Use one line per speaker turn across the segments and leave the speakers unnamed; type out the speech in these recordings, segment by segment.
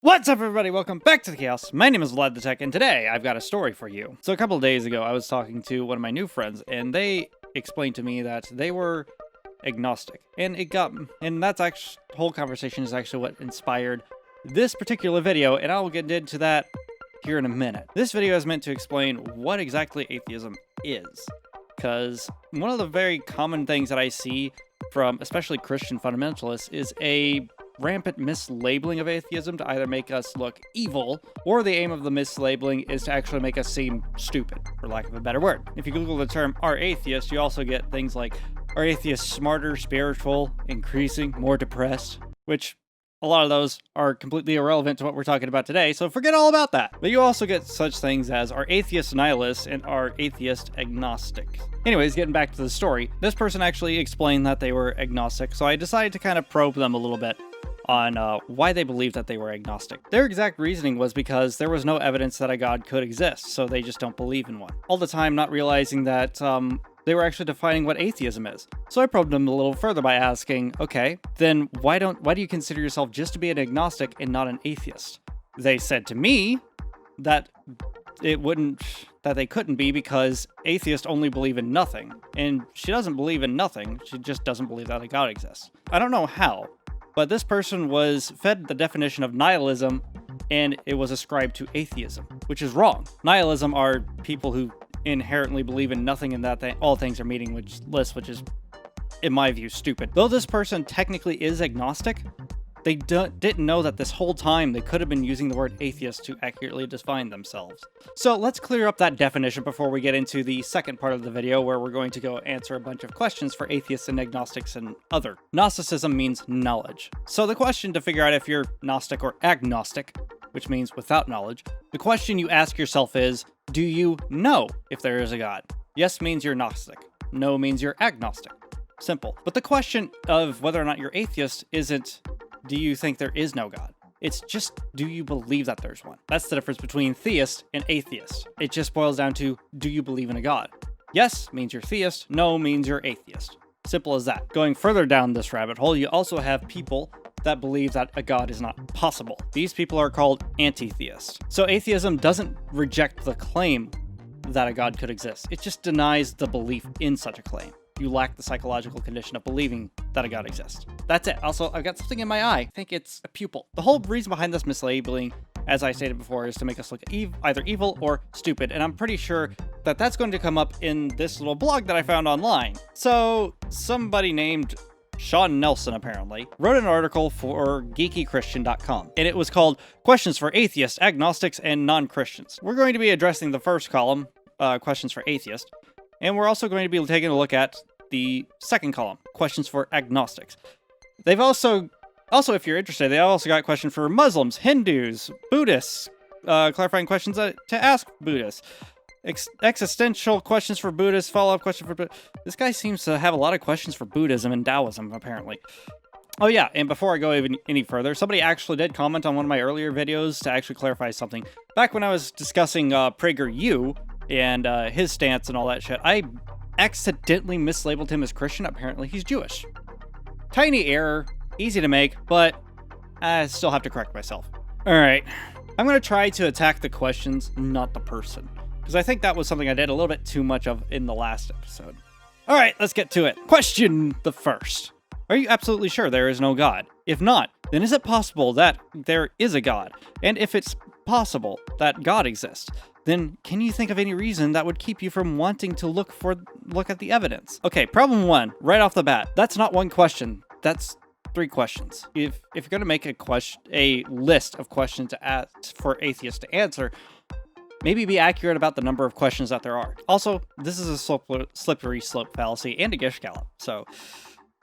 What's up, everybody? Welcome back to the Chaos. My name is Vlad, the-tek, and today I've got a story for you. So a couple of days ago, I was talking to one of my new friends, and they explained to me that they were agnostic. And that's actually, the whole conversation is actually what inspired this particular video, and I'll get into that here in a minute. This video is meant to explain what exactly atheism is, because one of the very common things that I see from especially Christian fundamentalists is a rampant mislabeling of atheism to either make us look evil, or the aim of the mislabeling is to actually make us seem stupid, for lack of a better word. If you Google the term "are atheist," you also get things like, are atheists smarter, spiritual, increasing, more depressed? Which, a lot of those are completely irrelevant to what we're talking about today, so forget all about that. But you also get such things as, are atheists nihilists and are atheist agnostic? Anyways, getting back to the story, this person actually explained that they were agnostic, so I decided to kind of probe them a little bit on why they believed that they were agnostic. Their exact reasoning was because there was no evidence that a god could exist, so they just don't believe in one. All the time not realizing that they were actually defining what atheism is. So I probed them a little further by asking, okay, then why do you consider yourself just to be an agnostic and not an atheist? They said to me that they couldn't be because atheists only believe in nothing. And she doesn't believe in nothing, she just doesn't believe that a god exists. I don't know how, but this person was fed the definition of nihilism, and it was ascribed to atheism, which is wrong. Nihilism are people who inherently believe in nothing and that all things are meaningless, which is, in my view, stupid. Though this person technically is agnostic, they didn't know that this whole time they could have been using the word atheist to accurately define themselves. So let's clear up that definition before we get into the second part of the video, where we're going to go answer a bunch of questions for atheists and agnostics and other. Gnosticism means knowledge. So the question to figure out if you're Gnostic or agnostic, which means without knowledge, the question you ask yourself is, do you know if there is a god? Yes means you're Gnostic. No means you're agnostic. Simple. But the question of whether or not you're atheist isn't, do you think there is no god? It's just, do you believe that there's one? That's the difference between theist and atheist. It just boils down to, do you believe in a god? Yes means you're theist, no means you're atheist. Simple as that. Going further down this rabbit hole, you also have people that believe that a god is not possible. These people are called anti-theists. So atheism doesn't reject the claim that a god could exist. It just denies the belief in such a claim. You lack the psychological condition of believing that a god exists. That's it. Also, I've got something in my eye. I think it's a pupil. The whole reason behind this mislabeling, as I stated before, is to make us look either evil or stupid, and I'm pretty sure that that's going to come up in this little blog that I found online. So, somebody named Sean Nelson, apparently, wrote an article for geekychristian.com, and it was called Questions for Atheists, Agnostics, and Non-Christians. We're going to be addressing the first column, Questions for Atheists, and we're also going to be taking a look at the second column, Questions for Agnostics. They've also, if you're interested, they also got a question for Muslims, Hindus, Buddhists, clarifying questions to ask Buddhists, existential questions for Buddhists, follow-up question for Buddhists. This guy seems to have a lot of questions for Buddhism and Taoism, apparently. Oh yeah, and before I go even any further, somebody actually did comment on one of my earlier videos to actually clarify something. Back when I was discussing PragerU and his stance and all that shit, I accidentally mislabeled him as Christian. Apparently he's Jewish. Tiny error, easy to make, but I still have to correct myself. Alright, I'm going to try to attack the questions, not the person, because I think that was something I did a little bit too much of in the last episode. Alright, let's get to it. Question the first. Are you absolutely sure there is no God? If not, then is it possible that there is a God? And if it's possible that God exists, then can you think of any reason that would keep you from wanting to look at the evidence? Okay, problem one, right off the bat. That's not one question. That's three questions. If you're going to make a list of questions to ask for atheists to answer, maybe be accurate about the number of questions that there are. Also, this is a slippery slope fallacy and a gish gallop, so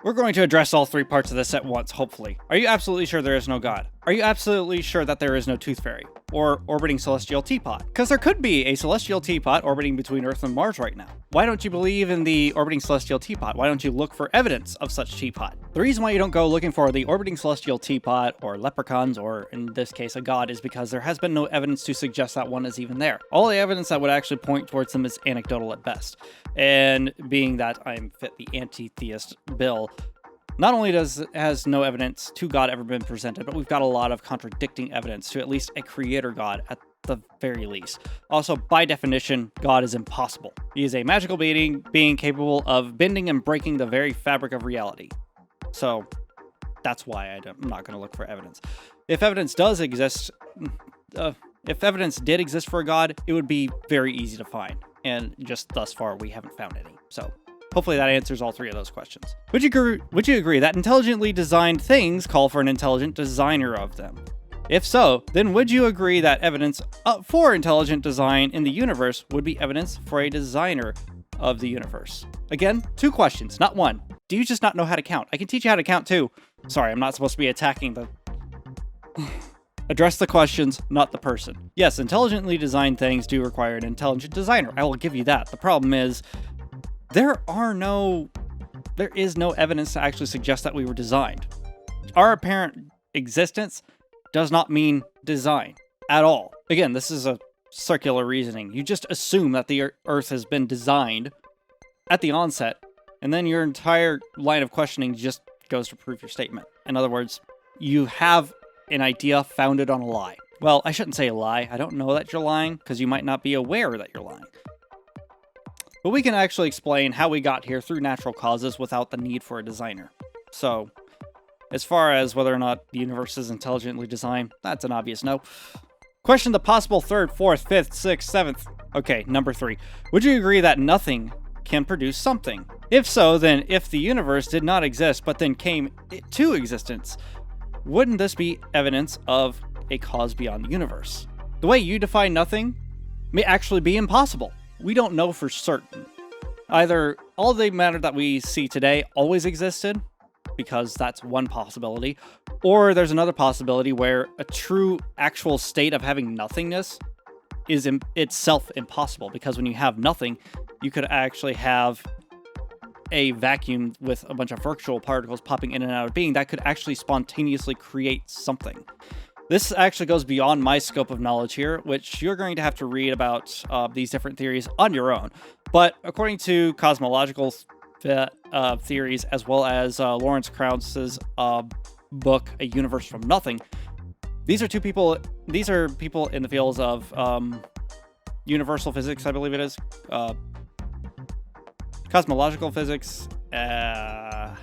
we're going to address all three parts of this at once, hopefully. Are you absolutely sure there is no God? Are you absolutely sure that there is no tooth fairy? Or orbiting celestial teapot? Because there could be a celestial teapot orbiting between Earth and Mars right now. Why don't you believe in the orbiting celestial teapot? Why don't you look for evidence of such teapot? The reason why you don't go looking for the orbiting celestial teapot, or leprechauns, or in this case a god, is because there has been no evidence to suggest that one is even there. All the evidence that would actually point towards them is anecdotal at best. And being that I'm fit the anti-theist bill, Not only has no evidence to God ever been presented, but we've got a lot of contradicting evidence to at least a creator God at the very least. Also, by definition, God is impossible. He is a magical being capable of bending and breaking the very fabric of reality. So that's why I'm not going to look for evidence. If evidence does exist, if evidence did exist for a God, it would be very easy to find. And just thus far, we haven't found any. So hopefully that answers all three of those questions. Would you agree that intelligently designed things call for an intelligent designer of them? If so, then would you agree that evidence for intelligent design in the universe would be evidence for a designer of the universe? Again, 2 questions, not 1. Do you just not know how to count? I can teach you how to count too. Sorry, I'm not supposed to be attacking the... Address the questions, not the person. Yes, intelligently designed things do require an intelligent designer. I will give you that. The problem is, there is no evidence to actually suggest that we were designed. Our apparent existence does not mean design at all. Again, this is a circular reasoning. You just assume that the Earth has been designed at the onset, and then your entire line of questioning just goes to prove your statement. In other words, you have an idea founded on a lie. Well, I shouldn't say a lie. I don't know that you're lying, because you might not be aware that you're lying. But we can actually explain how we got here through natural causes without the need for a designer. So, as far as whether or not the universe is intelligently designed, that's an obvious no. Question the possible 3rd, 4th, 5th, 6th, 7th. Okay, number 3. Would you agree that nothing can produce something? If so, then if the universe did not exist but then came to existence, wouldn't this be evidence of a cause beyond the universe? The way you define nothing may actually be impossible. We don't know for certain. Either all the matter that we see today always existed, because that's one possibility, or there's another possibility where a true actual state of having nothingness is itself impossible, because when you have nothing, you could actually have a vacuum with a bunch of virtual particles popping in and out of being that could actually spontaneously create something. This actually goes beyond my scope of knowledge here, which you're going to have to read about these different theories on your own. But according to cosmological theories, as well as Lawrence Krauss's book, A Universe from Nothing, these are people in the fields of universal physics, I believe it is, cosmological physics, I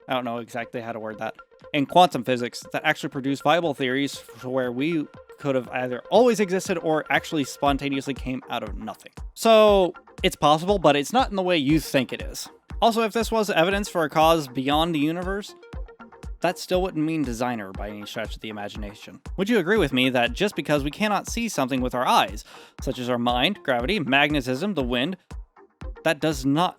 don't know exactly how to word that, and quantum physics that actually produce viable theories for where we could have either always existed or actually spontaneously came out of nothing. So it's possible, but it's not in the way you think it is. Also, if this was evidence for a cause beyond the universe, that still wouldn't mean designer by any stretch of the imagination. Would you agree with me that just because we cannot see something with our eyes, such as our mind, gravity, magnetism, the wind, that does not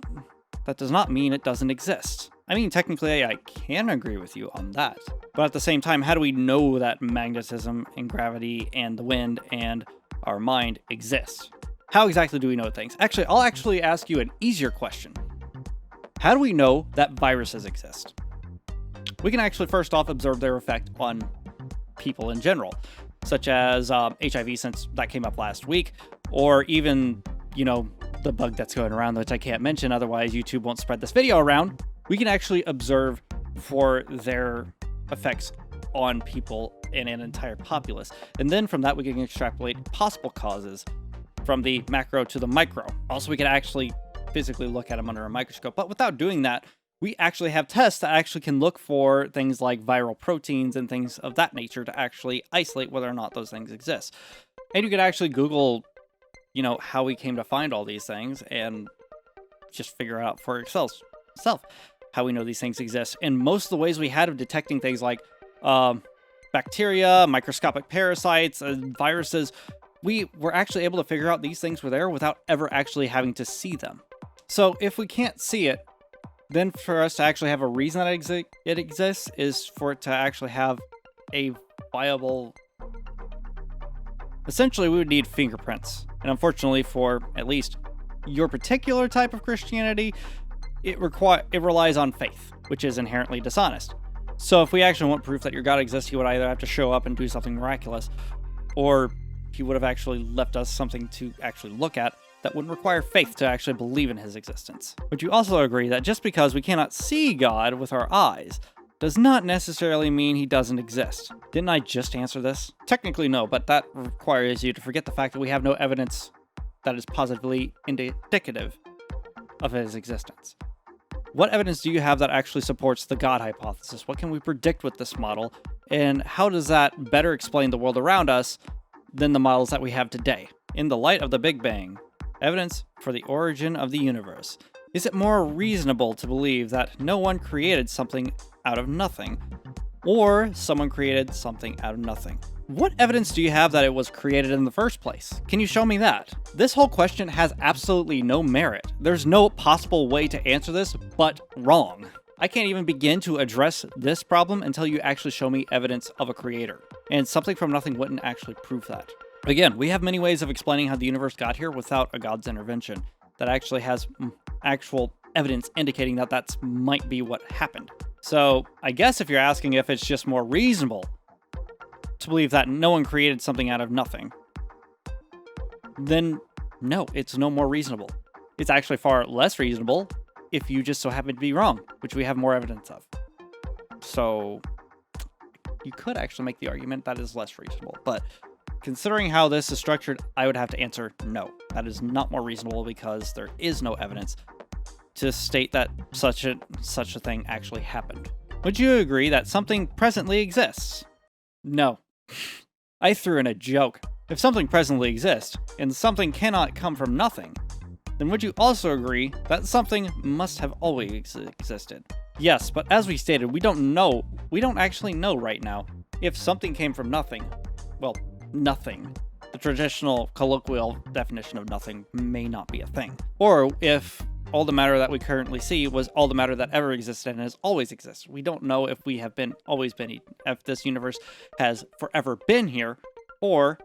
mean it doesn't exist? I mean, technically, I can agree with you on that. But at the same time, how do we know that magnetism and gravity and the wind and our mind exist? How exactly do we know things? Actually, I'll actually ask you an easier question. How do we know that viruses exist? We can actually first off observe their effect on people in general, such as HIV, since that came up last week, or even, the bug that's going around, which I can't mention, otherwise YouTube won't spread this video around. We can actually observe for their effects on people and an entire populace. And then from that, we can extrapolate possible causes from the macro to the micro. Also, we can actually physically look at them under a microscope. But without doing that, we actually have tests that actually can look for things like viral proteins and things of that nature to actually isolate whether or not those things exist. And you could actually Google, how we came to find all these things and just figure out for yourself how we know these things exist. And most of the ways we had of detecting things like bacteria, microscopic parasites, and viruses, we were actually able to figure out these things were there without ever actually having to see them. So if we can't see it, then for us to actually have a reason that it exists is for it to actually have a viable... Essentially, we would need fingerprints. And unfortunately, for at least your particular type of Christianity, it relies on faith, which is inherently dishonest. So if we actually want proof that your God exists, he would either have to show up and do something miraculous, or he would have actually left us something to actually look at that wouldn't require faith to actually believe in his existence. Would you also agree that just because we cannot see God with our eyes does not necessarily mean he doesn't exist? Didn't I just answer this? Technically no, but that requires you to forget the fact that we have no evidence that is positively indicative of his existence. What evidence do you have that actually supports the God hypothesis? What can we predict with this model? And how does that better explain the world around us than the models that we have today? In the light of the Big Bang, evidence for the origin of the universe, is it more reasonable to believe that no one created something out of nothing, or someone created something out of nothing? What evidence do you have that it was created in the first place? Can you show me that? This whole question has absolutely no merit. There's no possible way to answer this but wrong. I can't even begin to address this problem until you actually show me evidence of a creator. And something from nothing wouldn't actually prove that. Again, we have many ways of explaining how the universe got here without a God's intervention that actually has actual evidence indicating that that might be what happened. So I guess if you're asking if it's just more reasonable to believe that no one created something out of nothing, then no, it's no more reasonable. It's actually far less reasonable if you just so happen to be wrong, which we have more evidence of. So you could actually make the argument that is less reasonable, but considering how this is structured, I would have to answer no. That is not more reasonable because there is no evidence to state that such a thing actually happened. Would you agree that something presently exists? No. I threw in a joke. If something presently exists, and something cannot come from nothing, then would you also agree that something must have always existed? Yes, but as we stated, we don't actually know right now if something came from nothing. Well, nothing. The traditional colloquial definition of nothing may not be a thing. Or if all the matter that we currently see was all the matter that ever existed and has always existed. We don't know if we have always been, if this universe has forever been here, or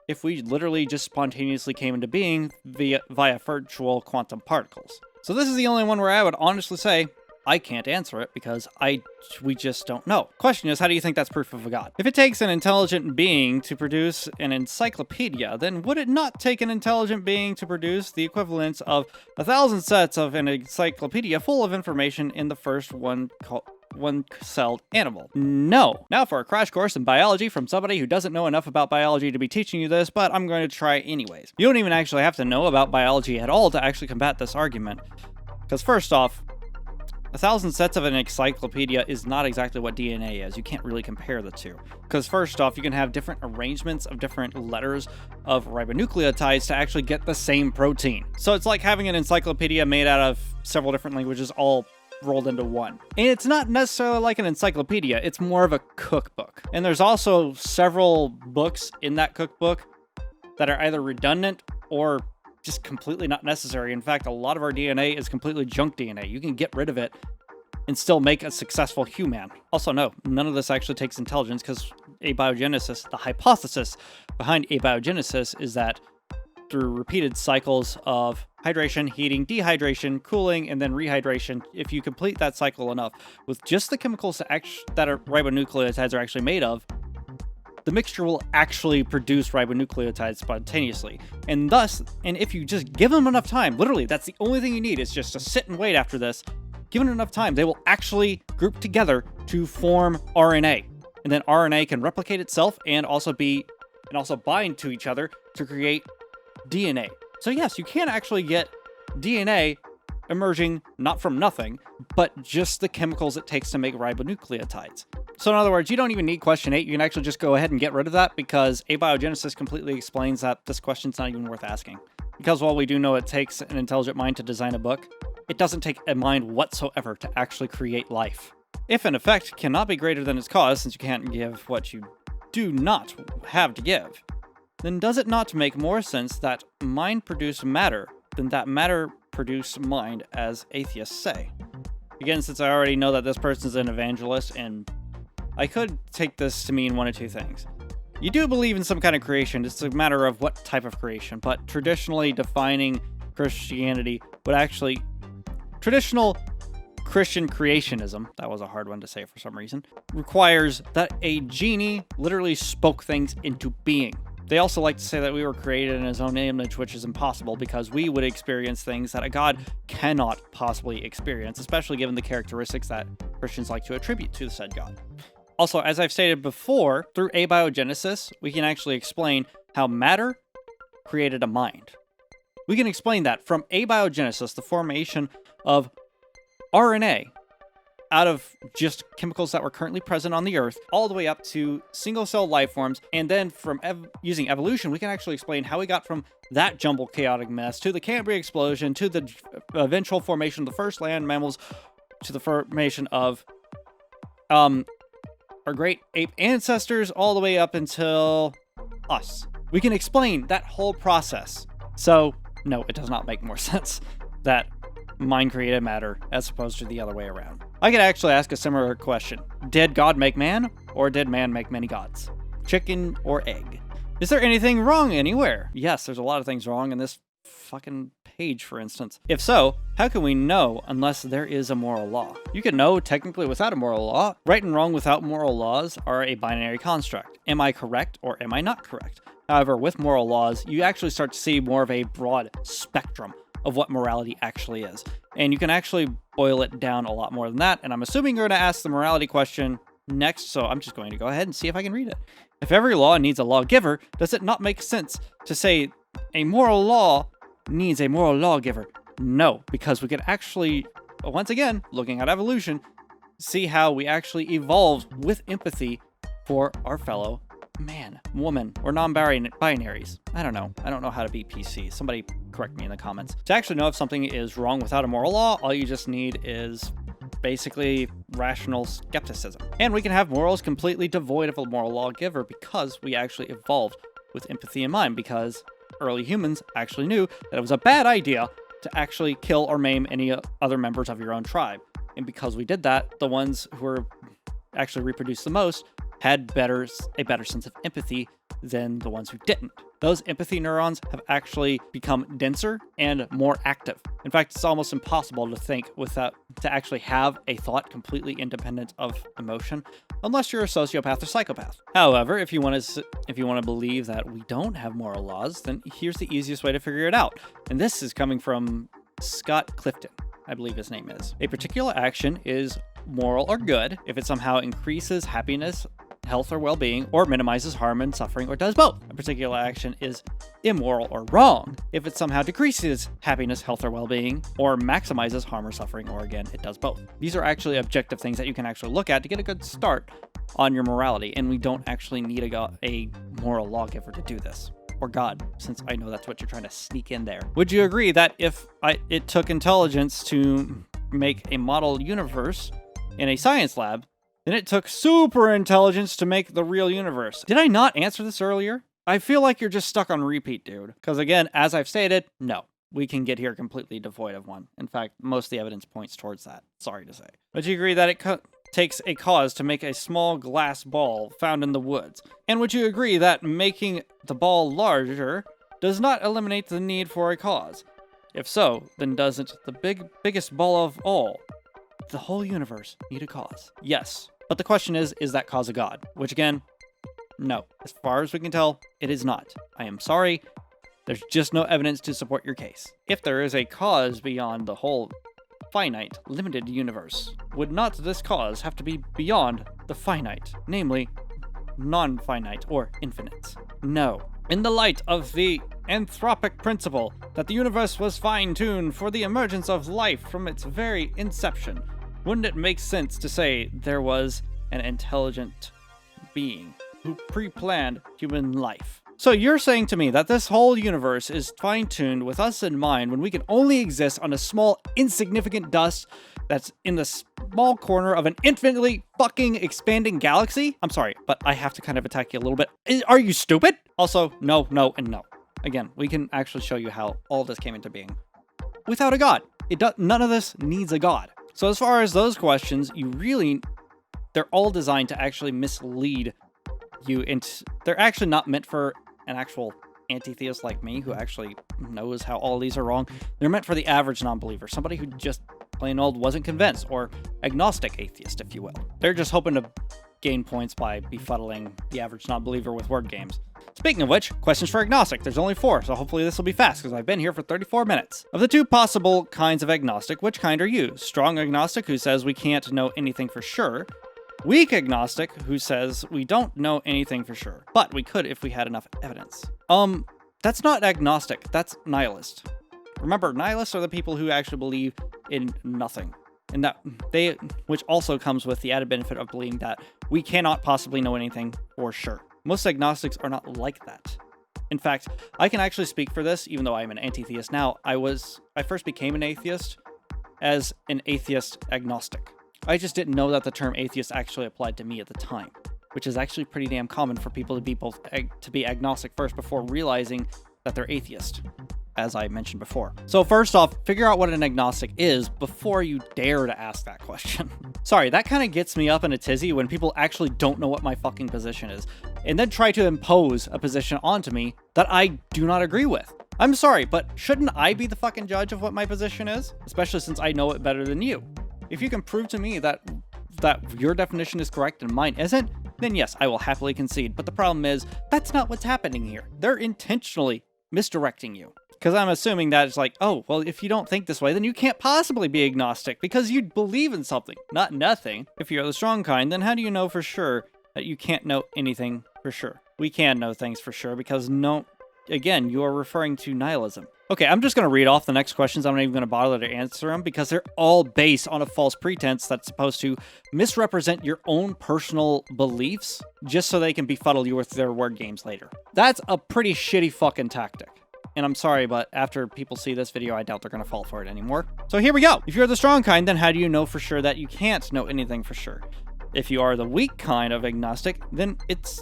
if we literally just spontaneously came into being via virtual quantum particles. So this is the only one where I would honestly say, I can't answer it because we just don't know. Question is, how do you think that's proof of a God? If it takes an intelligent being to produce an encyclopedia, then would it not take an intelligent being to produce the equivalent of 1,000 sets of an encyclopedia full of information in the first one-celled animal? No. Now for a crash course in biology from somebody who doesn't know enough about biology to be teaching you this, but I'm going to try anyways. You don't even actually have to know about biology at all to actually combat this argument. Because first off, 1,000 sets of an encyclopedia is not exactly what DNA is. You can't really compare the two. Because first off, you can have different arrangements of different letters of ribonucleotides to actually get the same protein. So it's like having an encyclopedia made out of several different languages all rolled into one. And it's not necessarily like an encyclopedia, it's more of a cookbook. And there's also several books in that cookbook that are either redundant or just completely not necessary. In fact, a lot of our DNA is completely junk DNA. You can get rid of it and still make a successful human. Also, no, none of this actually takes intelligence because abiogenesis, the hypothesis behind abiogenesis is that through repeated cycles of hydration, heating, dehydration, cooling, and then rehydration, if you complete that cycle enough with just the chemicals that our ribonucleotides are actually made of, the mixture will actually produce ribonucleotides spontaneously. And if you just give them enough time, literally, that's the only thing you need is just to sit and wait after this. Given enough time, they will actually group together to form RNA. And then RNA can replicate itself and also bind to each other to create DNA. So yes, you can actually get DNA emerging not from nothing, but just the chemicals it takes to make ribonucleotides. So in other words, you don't even need question 8. You can actually just go ahead and get rid of that because abiogenesis completely explains that this question's not even worth asking. Because while we do know it takes an intelligent mind to design a book, it doesn't take a mind whatsoever to actually create life. If an effect cannot be greater than its cause, since you can't give what you do not have to give, then does it not make more sense that mind produce matter than that matter produce mind, as atheists say? Again, since I already know that this person's an evangelist, and I could take this to mean one of two things. You do believe in some kind of creation, it's a matter of what type of creation, but traditionally defining Christianity would actually... Traditional Christian creationism, that was a hard one to say for some reason, requires that a genie literally spoke things into being. They also like to say that we were created in his own image, which is impossible because we would experience things that a god cannot possibly experience, especially given the characteristics that Christians like to attribute to the said god. Also, as I've stated before, through Abiogenesis, we can actually explain how matter created a mind. We can explain that from abiogenesis, the formation of RNA out of just chemicals that were currently present on the Earth, all the way up to single-cell life forms, and then from using evolution, we can actually explain how we got from that jumbled chaotic mess to the Cambrian explosion, to the eventual formation of the first land mammals, to the formation of our great ape ancestors, all the way up until us. We can explain that whole process. So, no, it does not make more sense that mind created matter as opposed to the other way around. I could actually ask a similar question. Did God make man, or did man make many gods? Chicken or egg? Is there anything wrong anywhere? Yes, there's a lot of things wrong in this fucking page, for instance. If so, how can we know unless there is a moral law? You can know technically without a moral law. Right and wrong without moral laws are a binary construct. Am I correct or am I not correct? However, with moral laws, you actually start to see more of a broad spectrum of what morality actually is. And you can actually boil it down a lot more than that. And I'm assuming you're going to ask the morality question next, so I'm just going to go ahead and see if I can read it. If every law needs a lawgiver, does it not make sense to say a moral law needs a moral lawgiver? No, because we could actually, once again, looking at evolution, see how we actually evolved with empathy for our fellow man, woman, or non-binaries. I don't know how to be PC. Somebody correct me in the comments. To actually know if something is wrong without a moral law, all you just need is basically rational skepticism. And we can have morals completely devoid of a moral lawgiver because we actually evolved with empathy in mind, because early humans actually knew that it was a bad idea to actually kill or maim any other members of your own tribe. And because we did that, the ones who were actually reproduced the most had a better sense of empathy than the ones who didn't. Those empathy neurons have actually become denser and more active. In fact, it's almost impossible to think to actually have a thought completely independent of emotion, unless you're a sociopath or psychopath. However, if you want to believe that we don't have moral laws, then here's the easiest way to figure it out. And this is coming from Scott Clifton, I believe his name is. A particular action is moral or good if it somehow increases happiness, health, or well-being, or minimizes harm and suffering, or does both. A particular action is immoral or wrong if it somehow decreases happiness, health, or well-being, or maximizes harm or suffering, or again, it does both. These are actually objective things that you can actually look at to get a good start on your morality, and we don't actually need a moral lawgiver to do this. Or God, since I know that's what you're trying to sneak in there. Would you agree that if it took intelligence to make a model universe in a science lab, then it took super intelligence to make the real universe? Did I not answer this earlier? I feel like you're just stuck on repeat, dude. Because again, as I've stated, no, we can get here completely devoid of one. In fact, most of the evidence points towards that. Sorry to say. Would you agree that it takes a cause to make a small glass ball found in the woods? And would you agree that making the ball larger does not eliminate the need for a cause? If so, then doesn't the biggest ball of all, the whole universe, need a cause? Yes. But the question is that cause a god? Which again, no. As far as we can tell, it is not. I am sorry. There's just no evidence to support your case. If there is a cause beyond the whole finite, limited universe, would not this cause have to be beyond the finite, namely, non-finite or infinite? No. In the light of the anthropic principle that the universe was fine-tuned for the emergence of life from its very inception, wouldn't it make sense to say there was an intelligent being who pre-planned human life? So you're saying to me that this whole universe is fine-tuned with us in mind when we can only exist on a small, insignificant dust that's in the small corner of an infinitely fucking expanding galaxy? I'm sorry, but I have to kind of attack you a little bit. Are you stupid? Also, no, and no. Again, we can actually show you how all this came into being. Without a god. None of this needs a god. So as far as those questions, they're all designed to actually mislead you into, they're actually not meant for an actual anti-theist like me who actually knows how all these are wrong. They're meant for the average non-believer, somebody who just plain old wasn't convinced, or agnostic atheist, if you will. They're just hoping to gain points by befuddling the average non-believer with word games. Speaking of which, questions for Agnostic. There's only 4, so hopefully this will be fast, because I've been here for 34 minutes. Of the 2 possible kinds of agnostic, which kind are you? Strong agnostic, who says we can't know anything for sure. Weak agnostic, who says we don't know anything for sure, but we could if we had enough evidence. That's not agnostic, that's nihilist. Remember, nihilists are the people who actually believe in nothing. And that which also comes with the added benefit of believing that we cannot possibly know anything for sure. Most agnostics are not like that. In fact, I can actually speak for this, even though I'm an anti-theist now. I first became an atheist as an atheist agnostic. I just didn't know that the term atheist actually applied to me at the time, which is actually pretty damn common for people to be agnostic first before realizing that they're atheist, as I mentioned before. So first off, figure out what an agnostic is before you dare to ask that question. Sorry, that kind of gets me up in a tizzy when people actually don't know what my fucking position is, and then try to impose a position onto me that I do not agree with. I'm sorry, but shouldn't I be the fucking judge of what my position is? Especially since I know it better than you. If you can prove to me that your definition is correct and mine isn't, then yes, I will happily concede. But the problem is, that's not what's happening here. They're intentionally misdirecting you. Because I'm assuming that it's like, oh, well, if you don't think this way, then you can't possibly be agnostic because you believe in something, not nothing. If you're the strong kind, then how do you know for sure that you can't know anything for sure? We can know things for sure because again, you are referring to nihilism. Okay, I'm just going to read off the next questions. I'm not even going to bother to answer them because they're all based on a false pretense that's supposed to misrepresent your own personal beliefs just so they can befuddle you with their word games later. That's a pretty shitty fucking tactic. And I'm sorry, but after people see this video, I doubt they're going to fall for it anymore. So here we go. If you're the strong kind, then how do you know for sure that you can't know anything for sure? If you are the weak kind of agnostic, then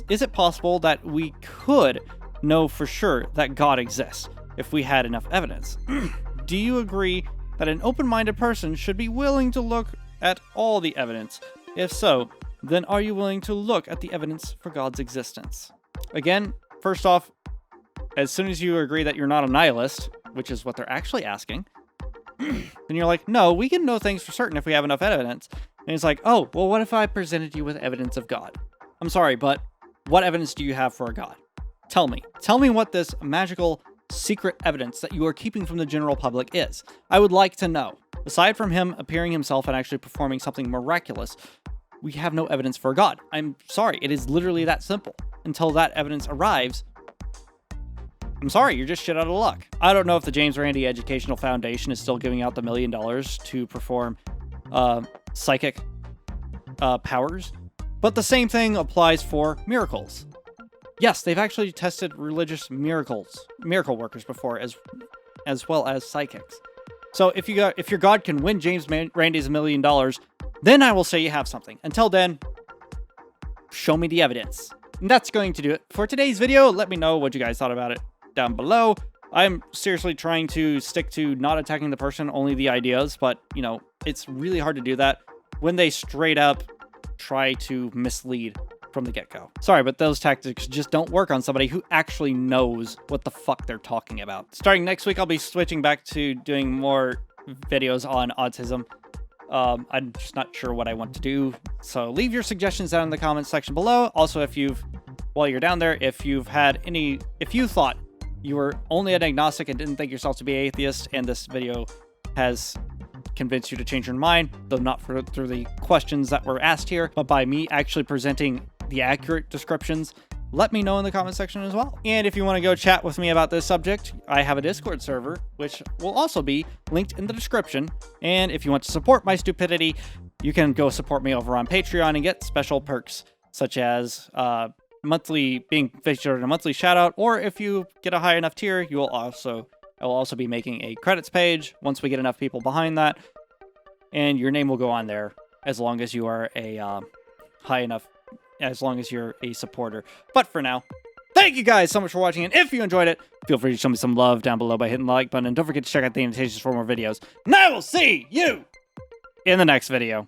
is it possible that we could know for sure that God exists if we had enough evidence? Do you agree that an open-minded person should be willing to look at all the evidence? If so, then are you willing to look at the evidence for God's existence? Again, first off, as soon as you agree that you're not a nihilist, which is what they're actually asking, then you're like, no, we can know things for certain if we have enough evidence. And it's like, oh, well, what if I presented you with evidence of God? I'm sorry, but what evidence do you have for a God? Tell me. Tell me what this magical secret evidence that you are keeping from the general public is. I would like to know. Aside from him appearing himself and actually performing something miraculous, we have no evidence for a God. I'm sorry, it is literally that simple. Until that evidence arrives, I'm sorry, you're just shit out of luck. I don't know if the James Randi Educational Foundation is still giving out the $1 million to perform psychic powers, but the same thing applies for miracles. Yes, they've actually tested religious miracle workers before, as well as psychics. So if your God can win James Randi's $1 million, then I will say you have something. Until then, show me the evidence. And that's going to do it for today's video. Let me know what you guys thought about it down below. I'm seriously trying to stick to not attacking the person, only the ideas, but, you know, it's really hard to do that when they straight up try to mislead from the get-go. Sorry, but those tactics just don't work on somebody who actually knows what the fuck they're talking about. Starting next week, I'll be switching back to doing more videos on autism. I'm just not sure what I want to do, so leave your suggestions down in the comments section below. Also, while you're down there, if you thought you were only an agnostic and didn't think yourself to be atheist, and this video has convinced you to change your mind, though not through the questions that were asked here, but by me actually presenting the accurate descriptions, let me know in the comment section as well. And if you want to go chat with me about this subject, I have a Discord server, which will also be linked in the description. And if you want to support my stupidity, you can go support me over on Patreon and get special perks, such as being featured in a monthly shout out, or if you get a high enough tier, I will also be making a credits page once we get enough people behind that, and your name will go on there as long as you are as long as you're a supporter. But for now, thank you guys so much for watching, and if you enjoyed it, feel free to show me some love down below by hitting the like button, and don't forget to check out the annotations for more videos, and I will see you in the next video.